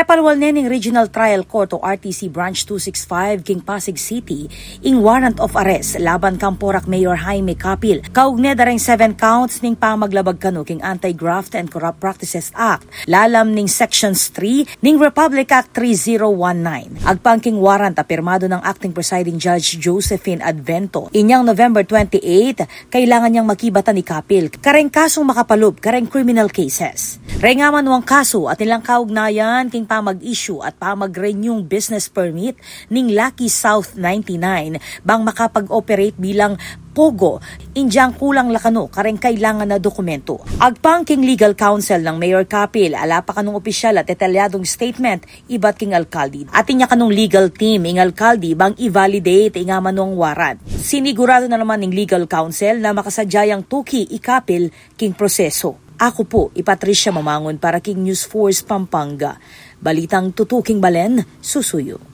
Repalwal nening Regional Trial Court o RTC Branch 265 King Pasig City ing warrant of arrest laban Camporac Mayor Jaime Capil. Kaugne dareng 7 counts ning pamaglabag kanu king Anti-Graft and Corrupt Practices Act. Lalam ning Sections 3 ning Republic Act 3019. Agpangking warrant apirmado ng Acting Presiding Judge Josephine Advento. Inyang November 28, kailangan niyang makibatan ni Capil. Kareng kasong makapalub, kareng criminal cases. Rengaman wang kaso at nilang kaugnayan king pamag-issue at pamag-renew business permit ning Lucky South 99 bang makapag-operate bilang Pogo, indyang kulang lakano kareng kailangan na dokumento. Agpang king legal counsel ng Mayor Capil, ala pa kanong opisyal at detalyadong statement, iba't king alkalde. At inya kanong legal team, ing alkalde, bang i-validate inga manong warrant. Sinigurado na naman ng legal counsel na makasadyayang tuki ikapil king proseso. Ako po, Patricia Mamangon para King News Force Pampanga. Balitang tutuking balen, susuyo.